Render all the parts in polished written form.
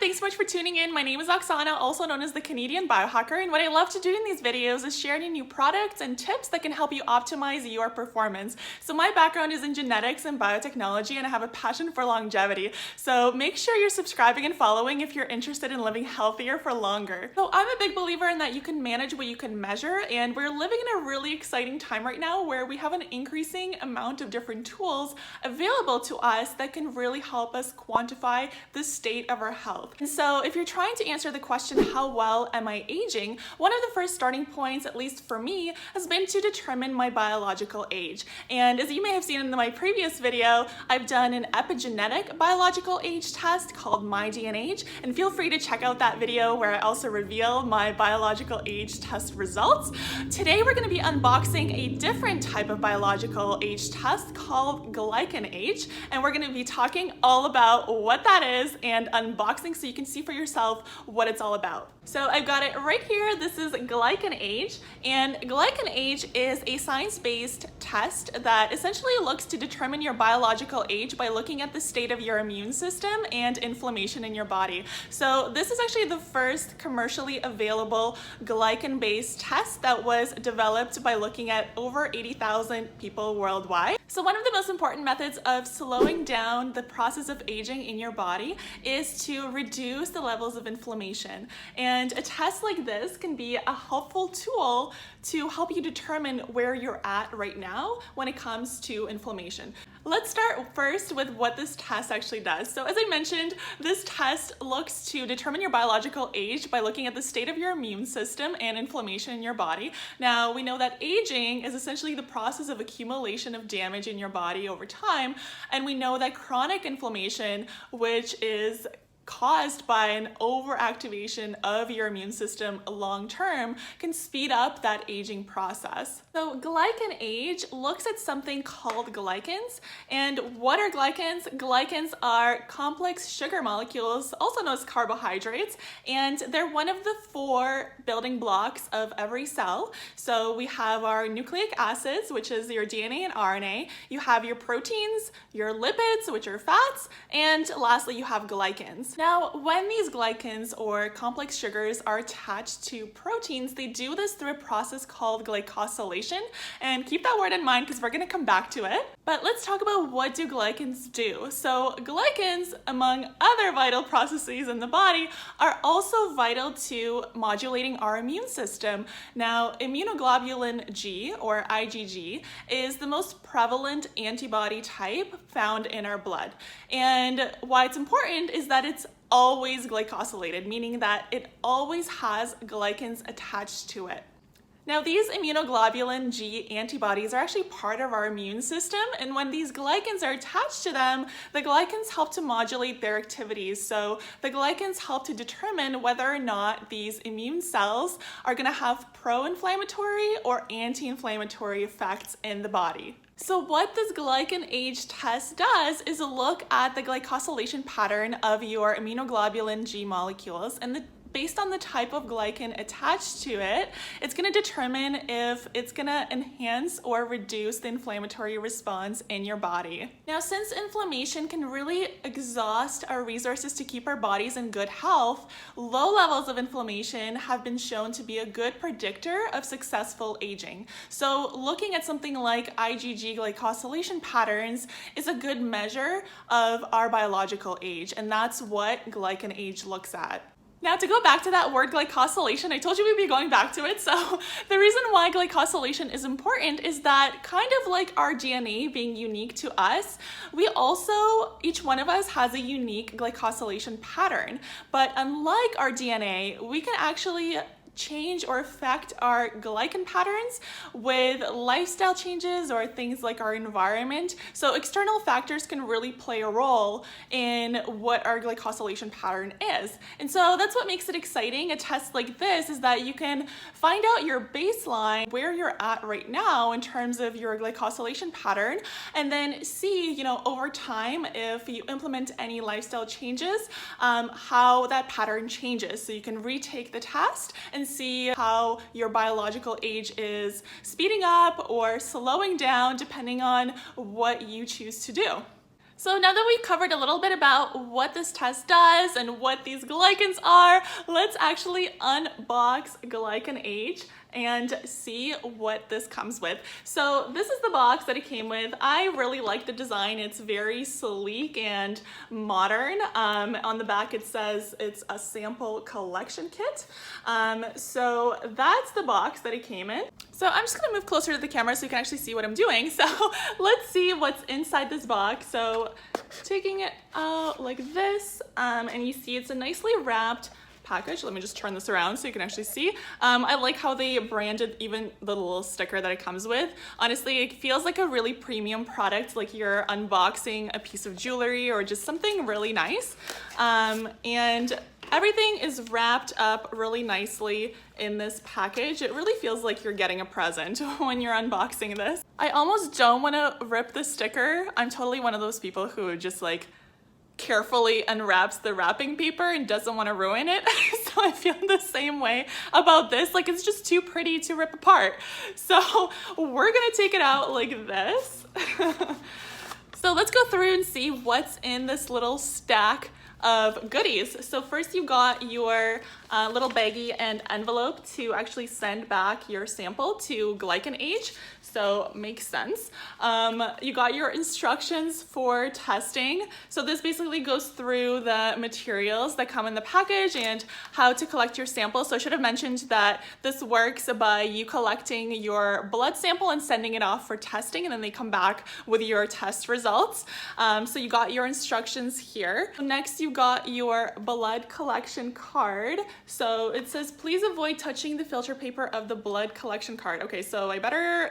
thanks so much for tuning in. My name is Oksana, also known as the Canadian Biohacker, and what I love to do in these videos is sharing new products and tips that can help you optimize your performance. So my background is in genetics and biotechnology, and I have a passion for longevity. So make sure you're subscribing and following if you're interested in living healthier for longer. So I'm a big believer in that you can manage what you can measure, and we're living in a really exciting time right now where we have an increasing amount of different tools available to us that can really help us quantify the state of our health. And so if you're trying to answer the question, how well am I aging? One of the first starting points, at least for me, has been to determine my biological age. And as you may have seen in my previous video, I've done an epigenetic biological age test called GlycanAge, and feel free to check out that video where I also reveal my biological age test results. Today we're going to be unboxing a different type of biological age test called GlycanAge, and we're going to be talking all about what that is and unboxing so you can see for yourself what it's all about. So I've got it right here. This is GlycanAge, and GlycanAge is a science-based test that essentially looks to determine your biological age by looking at the state of your immune system and inflammation in your body. So this is actually the first commercially available glycan-based test that was developed by looking at over 80,000 people worldwide. So one of the most important methods of slowing down the process of aging in your body is to reduce the levels of inflammation. And a test like this can be a helpful tool to help you determine where you're at right now when it comes to inflammation. Let's start first with what this test actually does. So as I mentioned, this test looks to determine your biological age by looking at the state of your immune system and inflammation in your body. Now, we know that aging is essentially the process of accumulation of damage in your body over time, and we know that chronic inflammation, which is caused by an overactivation of your immune system long term, can speed up that aging process. So GlycanAge looks at something called glycans. And what are glycans? Glycans are complex sugar molecules, also known as carbohydrates, and they're one of the 4 building blocks of every cell. So we have our nucleic acids, which is your DNA and RNA. You have your proteins, your lipids, which are fats, and lastly, you have glycans. Now, when these glycans or complex sugars are attached to proteins, they do this through a process called glycosylation. And keep that word in mind because we're going to come back to it. But let's talk about what do glycans do. So glycans, among other vital processes in the body, are also vital to modulating our immune system. Now, immunoglobulin G, or IgG, is the most prevalent antibody type found in our blood. And why it's important is that it's always glycosylated, meaning that it always has glycans attached to it. Now, these immunoglobulin G antibodies are actually part of our immune system, and when these glycans are attached to them, the glycans help to modulate their activities. So the glycans help to determine whether or not these immune cells are going to have pro-inflammatory or anti-inflammatory effects in the body. So what this GlycanAge test does is look at the glycosylation pattern of your immunoglobulin G molecules, and based on the type of glycan attached to it, it's going to determine if it's going to enhance or reduce the inflammatory response in your body. Now, since inflammation can really exhaust our resources to keep our bodies in good health, low levels of inflammation have been shown to be a good predictor of successful aging. So looking at something like IgG glycosylation patterns is a good measure of our biological age, and that's what GlycanAge looks at. Now, to go back to that word glycosylation, I told you we'd be going back to it. So the reason why glycosylation is important is that, kind of like our DNA being unique to us, we also, each one of us has a unique glycosylation pattern. But unlike our DNA, we can actually change or affect our glycan patterns with lifestyle changes or things like our environment. So external factors can really play a role in what our glycosylation pattern is. And so that's what makes it exciting. A test like this is that you can find out your baseline, where you're at right now in terms of your glycosylation pattern, and then see, over time, if you implement any lifestyle changes, how that pattern changes. So you can retake the test and and see how your biological age is speeding up or slowing down depending on what you choose to do. So now that we've covered a little bit about what this test does and what these glycans are, let's actually unbox GlycanAge and see what this comes with. So this is the box that it came with. I really like the design. It's very sleek and modern. On the back it says it's a sample collection kit. So that's the box that it came in. So I'm just gonna move closer to the camera so you can actually see what I'm doing. So let's see what's inside this box. So taking it out like this, and you see it's a nicely wrapped package. Let me just turn this around so you can actually see. I like how they branded even the little sticker that it comes with. Honestly, it feels like a really premium product, like you're unboxing a piece of jewelry or just something really nice. And everything is wrapped up really nicely in this package. It really feels like you're getting a present when you're unboxing this. I almost don't want to rip the sticker. I'm totally one of those people who just like carefully unwraps the wrapping paper and doesn't want to ruin it. So I feel the same way about this. Like, it's just too pretty to rip apart. So we're gonna take it out like this. So let's go through and see what's in this little stack of goodies. So first you got your little baggie and envelope to actually send back your sample to GlycanAge. So makes sense. You got your instructions for testing. So this basically goes through the materials that come in the package and how to collect your sample. So I should have mentioned that this works by you collecting your blood sample and sending it off for testing, and then they come back with your test results. So you got your instructions here. Next, you got your blood collection card. So it says, please avoid touching the filter paper of the blood collection card. Okay, so I better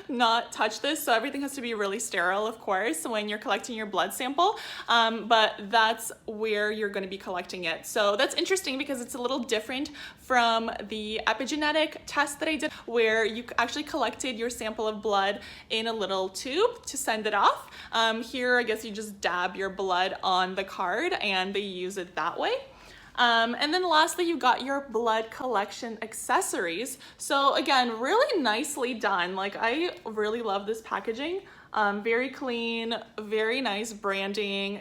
not touch this. So everything has to be really sterile, of course, when you're collecting your blood sample, but that's where you're going to be collecting it. So that's interesting because it's a little different from the epigenetic test that I did, where you actually collected your sample of blood in a little tube to send it off. Here, I guess you just dab your blood on the card and they use it that way. And then lastly, you got your blood collection accessories. So again, really nicely done. Like, I really love this packaging. Very clean, very nice branding.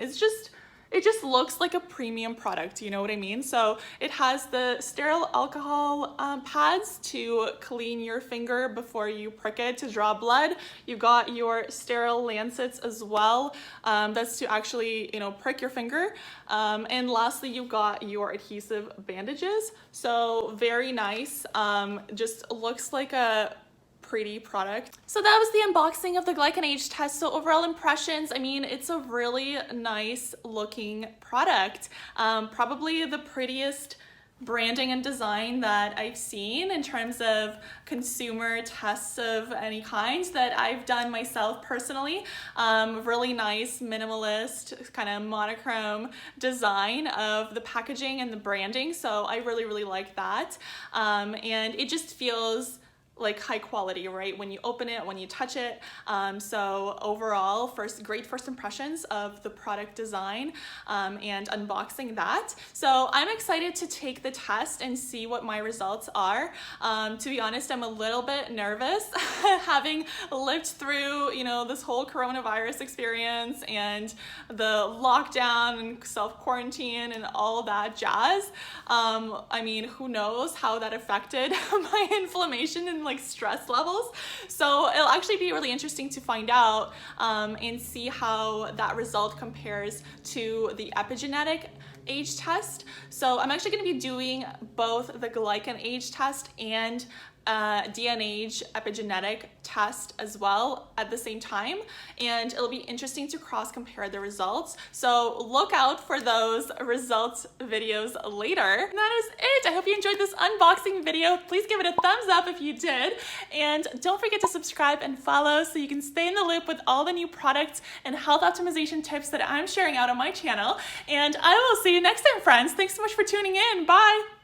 It just looks like a premium product, you know what I mean? So it has the sterile alcohol pads to clean your finger before you prick it to draw blood. You've got your sterile lancets as well. That's to actually, prick your finger. And lastly, you've got your adhesive bandages. So very nice. Just looks like a pretty product. So that was the unboxing of the GlycanAge test. So overall impressions, I mean, it's a really nice looking product. Probably the prettiest branding and design that I've seen in terms of consumer tests of any kind that I've done myself personally. Really nice minimalist kind of monochrome design of the packaging and the branding. So I really, really like that. And it just feels like high quality, right? When you open it, when you touch it. So overall, great first impressions of the product design and unboxing that. So I'm excited to take the test and see what my results are. To be honest, I'm a little bit nervous having lived through, this whole coronavirus experience and the lockdown and self-quarantine and all that jazz. I mean, who knows how that affected my inflammation and stress levels. So it'll actually be really interesting to find out and see how that result compares to the epigenetic age test. So I'm actually going to be doing both the GlycanAge test and DNAge epigenetic test as well at the same time, and it'll be interesting to cross compare the results. So look out for those results videos later. And that is it. I hope you enjoyed this unboxing video. Please give it a thumbs up if you did, and don't forget to subscribe and follow so you can stay in the loop with all the new products and health optimization tips that I'm sharing out on my channel. And I will see you next time, friends. Thanks so much for tuning in. Bye.